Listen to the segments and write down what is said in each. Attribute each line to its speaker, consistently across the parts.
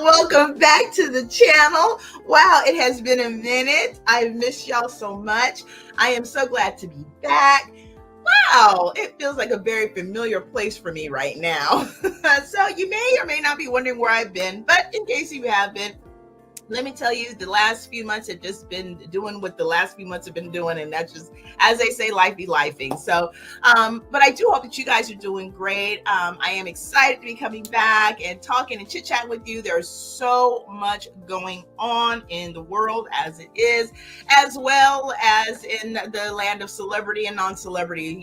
Speaker 1: Welcome back to the channel. Wow, it has been a minute. I've missed y'all so much. I am so glad to be back. Wow, it feels like a very familiar place for me right now. So you may or may not be wondering where I've been, but in case you have been, let me tell you, the last few months have just been doing what the last few months have been doing, and that's just, as they say, life be lifing. So, but I do hope that you guys are doing great. I am excited to be coming back and talking and chit chatting with you. There's so much going on in the world as it is, as well as in the land of celebrity and non-celebrity,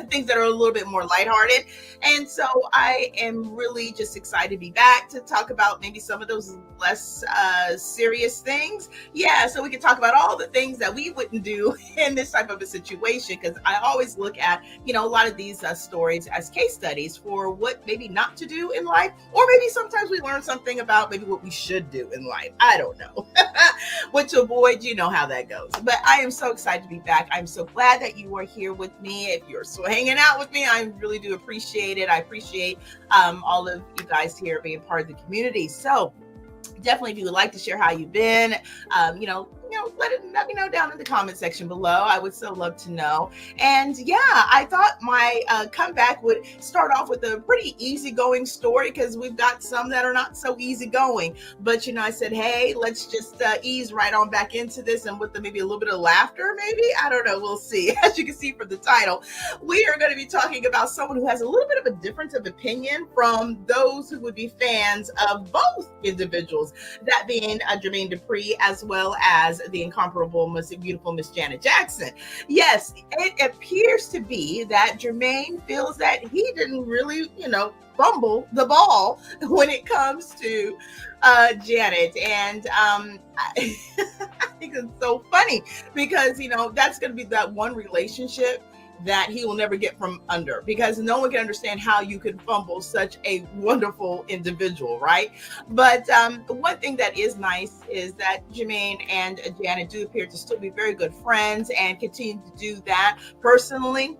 Speaker 1: things that are a little bit more lighthearted. And so I am really just excited to be back to talk about maybe some of those less serious things. Yeah, so we can talk about all the things that we wouldn't do in this type of a situation, because I always look at, a lot of these stories as case studies for what maybe not to do in life, or maybe sometimes we learn something about maybe what we should do in life. I don't know. What to avoid, you know how that goes. But I am so excited to be back. I'm so glad that you are here with me. If you're still hanging out with me, I really do appreciate it. I appreciate all of you guys here being part of the community. So definitely, if you would like to share how you've been, let me know down in the comment section below. I would so love to know. And yeah, I thought my comeback would start off with a pretty easygoing story, because we've got some that are not so easygoing. But I said, hey, let's just ease right on back into this, and with maybe a little bit of laughter, maybe. I don't know. We'll see. As you can see from the title, we are going to be talking about someone who has a little bit of a difference of opinion from those who would be fans of both individuals, that being Jermaine Dupri, as well as the incomparable, most beautiful Miss Janet Jackson. Yes, it appears to be that Jermaine feels that he didn't really, fumble the ball when it comes to Janet. And I think it's so funny, because, that's going to be that one relationship that he will never get from under, because no one can understand how you could fumble such a wonderful individual, right? But one thing that is nice is that Jermaine and Janet do appear to still be very good friends and continue to do that. Personally,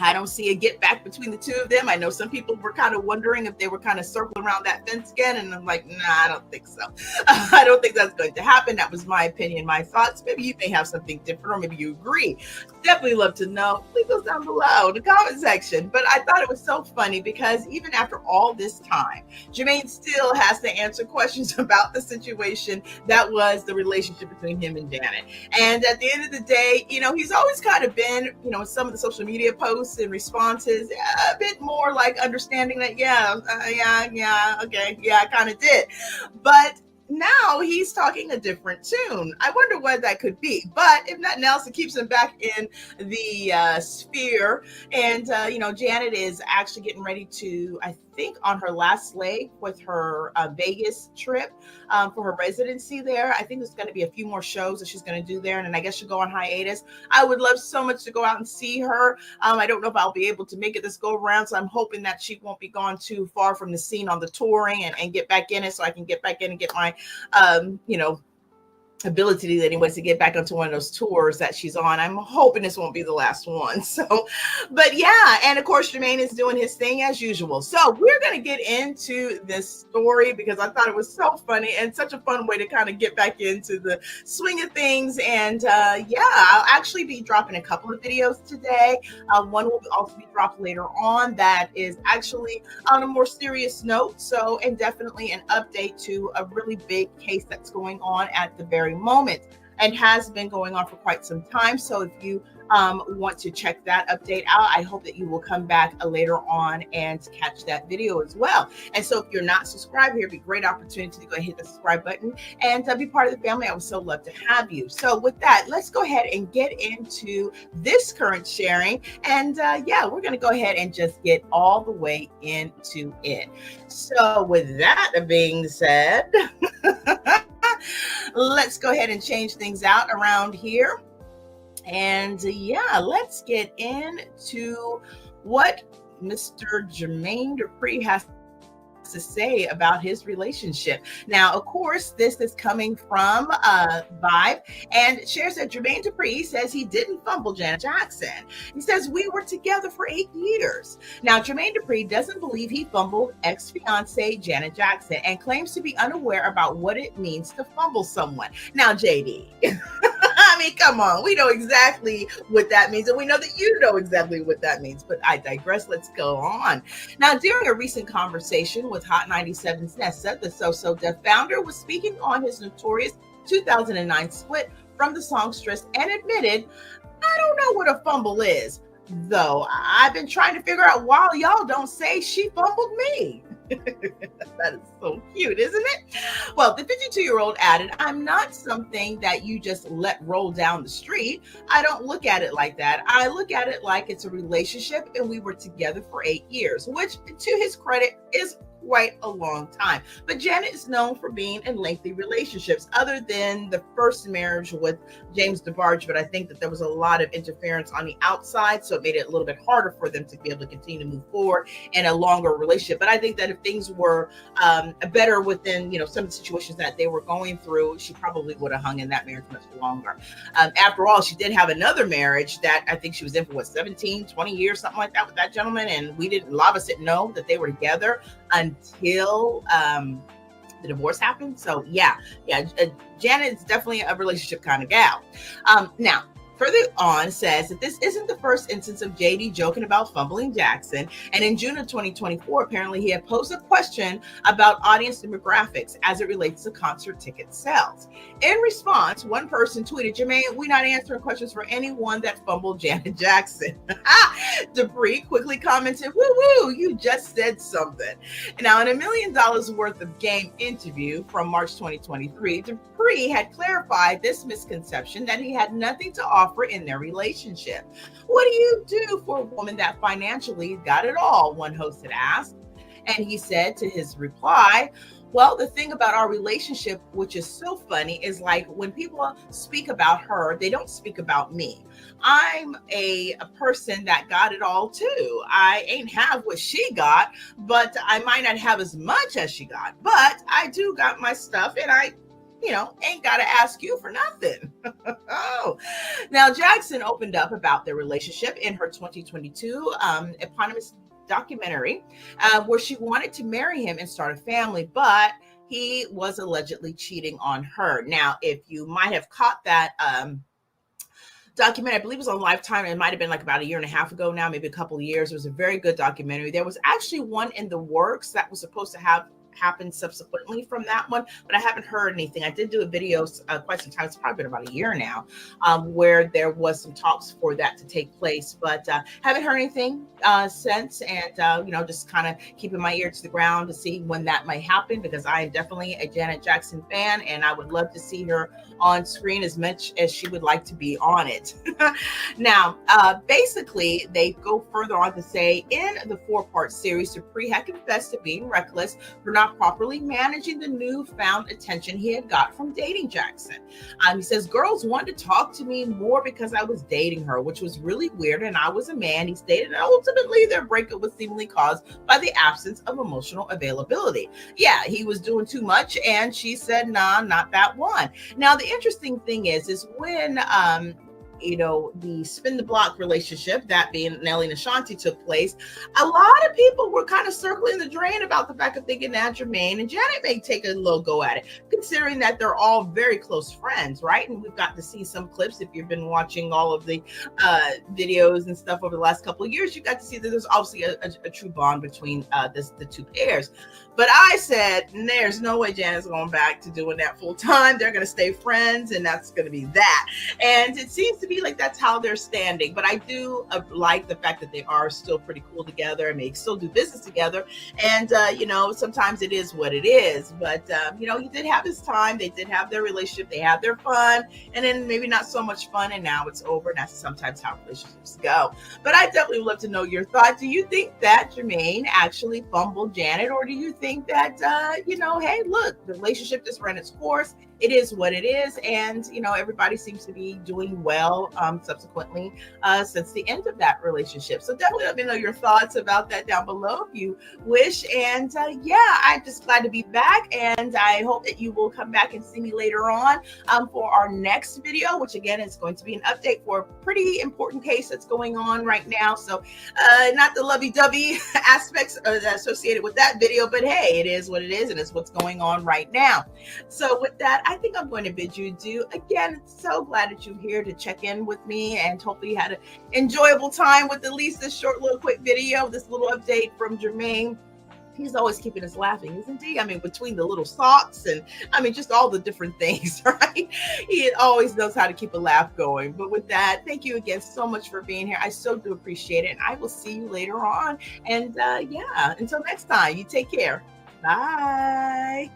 Speaker 1: I don't see a get back between the two of them. I know some people were kind of wondering if they were kind of circling around that fence again. And I'm like, nah, I don't think so. I don't think that's going to happen. That was my opinion, my thoughts. Maybe you may have something different, or maybe you agree. Definitely love to know. Leave those down below in the comment section. But I thought it was so funny, because even after all this time, Jermaine still has to answer questions about the situation that was the relationship between him and Janet. And at the end of the day, he's always kind of been, in some of the social media posts and responses, a bit more like understanding that, I kind of did. But now he's talking a different tune. I wonder what that could be. But if nothing else, it keeps him back in the sphere. And, Janet is actually getting ready to, I think, on her last leg with her Vegas trip for her residency there. I think there's going to be a few more shows that she's going to do there. And then I guess she'll go on hiatus. I would love so much to go out and see her. I don't know if I'll be able to make it this go around. So I'm hoping that she won't be gone too far from the scene on the touring, and get back in it, so I can get back in and get my ability anyways to get back onto one of those tours that she's on. I'm hoping this won't be the last one. So, but yeah, and of course Jermaine is doing his thing as usual. So we're going to get into this story, because I thought it was so funny and such a fun way to kind of get back into the swing of things. And I'll actually be dropping a couple of videos today. One will also be dropped later on that is actually on a more serious note. So, and definitely an update to a really big case that's going on at the very moment, and has been going on for quite some time. So if you want to check that update out, I hope that you will come back later on and catch that video as well. And so if you're not subscribed, here would be a great opportunity to go ahead and hit the subscribe button and be part of the family. I would so love to have you. So with that, let's go ahead and get into this current sharing. And we're going to go ahead and just get all the way into it. So with that being said, let's go ahead and change things out around here. And let's get into what Mr. Jermaine Dupri has folks to say about his relationship. Now, of course, this is coming from Vibe, and shares that Jermaine Dupri says he didn't fumble Janet Jackson. He says, we were together for 8 years. Now, Jermaine Dupri doesn't believe he fumbled ex-fiancee Janet Jackson and claims to be unaware about what it means to fumble someone. Now, JD, I mean, come on, we know exactly what that means, and we know that you know exactly what that means, but I digress. Let's go on. Now, during a recent conversation with Hot 97's Nessa, the So Def founder was speaking on his notorious 2009 split from the songstress and admitted, I don't know what a fumble is, though I've been trying to figure out why y'all don't say she fumbled me. That is so cute, isn't it? Well, the 52-year-old added, I'm not something that you just let roll down the street. I don't look at it like that. I look at it like it's a relationship, and we were together for 8 years, which to his credit is quite a long time. But Janet is known for being in lengthy relationships, other than the first marriage with James DeBarge. But I think that there was a lot of interference on the outside, so it made it a little bit harder for them to be able to continue to move forward in a longer relationship. But I think that if things were better within, some of the situations that they were going through, she probably would have hung in that marriage much longer. After all, she did have another marriage that I think she was in for 17, 20 years, something like that, with that gentleman. And a lot of us didn't know that they were together until the divorce happened. So yeah, Janet is definitely a relationship kind of gal. Now, further on says that this isn't the first instance of JD joking about fumbling Jackson. And in June of 2024, apparently he had posed a question about audience demographics as it relates to concert ticket sales. In response, one person tweeted, Jermaine, we're not answering questions for anyone that fumbled Janet Jackson. Dupri quickly commented, woo, you just said something. Now, in $1 million worth of game interview from March 2023, Dupri had clarified this misconception that he had nothing to offer in their relationship. What do you do for a woman that financially got it all? One host had asked. And he said to his reply, well, the thing about our relationship, which is so funny, is like when people speak about her, they don't speak about me. I'm a person that got it all too. I ain't have what she got, but I might not have as much as she got, but I do got my stuff, and I ain't got to ask you for nothing. Oh, now Jackson opened up about their relationship in her 2022 eponymous documentary, where she wanted to marry him and start a family, but he was allegedly cheating on her. Now, if you might have caught that documentary, I believe it was on Lifetime. It might have been like about 1.5 years ago now, maybe a couple of years. It was a very good documentary. There was actually one in the works that was supposed to have happened subsequently from that one, but I haven't heard anything. I did do a video quite some time. It's probably been about a year now, where there was some talks for that to take place, but haven't heard anything since. And just kind of keeping my ear to the ground to see when that might happen, because I am definitely a Janet Jackson fan, and I would love to see her on screen as much as she would like to be on it. Now, basically, they go further on to say in the 4-part series, Dupri had confessed to being reckless for not properly managing the newfound attention he had got from dating Jackson. He says, girls wanted to talk to me more because I was dating her, which was really weird, and I was a man, he stated, and ultimately their breakup was seemingly caused by the absence of emotional availability. Yeah, he was doing too much, and she said, nah, not that one. Now, the interesting thing is when the spin the block relationship, that being Nelly and Ashanti, took place, a lot of people were kind of circling the drain about the fact of thinking that Jermaine and Janet may take a little go at it, considering that they're all very close friends, right? And we've got to see some clips. If you've been watching all of the videos and stuff over the last couple of years, you got to see that there's obviously a true bond between the two pairs. But I said, there's no way Janet's going back to doing that full time. They're going to stay friends, and that's going to be that. And it seems to be like that's how they're standing. But I do like the fact that they are still pretty cool together, and they still do business together. And, sometimes it is what it is. But, he did have his time. They did have their relationship. They had their fun. And then maybe not so much fun, and now it's over. And that's sometimes how relationships go. But I definitely would love to know your thoughts. Do you think that Jermaine actually fumbled Janet, or do you think that, hey, look, the relationship just ran its course, it is what it is. And, everybody seems to be doing well subsequently since the end of that relationship. So definitely let me know your thoughts about that down below if you wish. And yeah, I'm just glad to be back. And I hope that you will come back and see me later on for our next video, which again is going to be an update for a pretty important case that's going on right now. So not the lovey-dovey aspects associated with that video, but hey, it is what it is, and it's what's going on right now. So with that, I think I'm going to bid you adieu. Again, so glad that you're here to check in with me, and hopefully you had an enjoyable time with at least this short little quick video, this little update from Jermaine. He's always keeping us laughing, isn't he? I mean, between the little socks and just all the different things, right? He always knows how to keep a laugh going. But with that, thank you again so much for being here. I so do appreciate it. And I will see you later on. And yeah, until next time, you take care. Bye.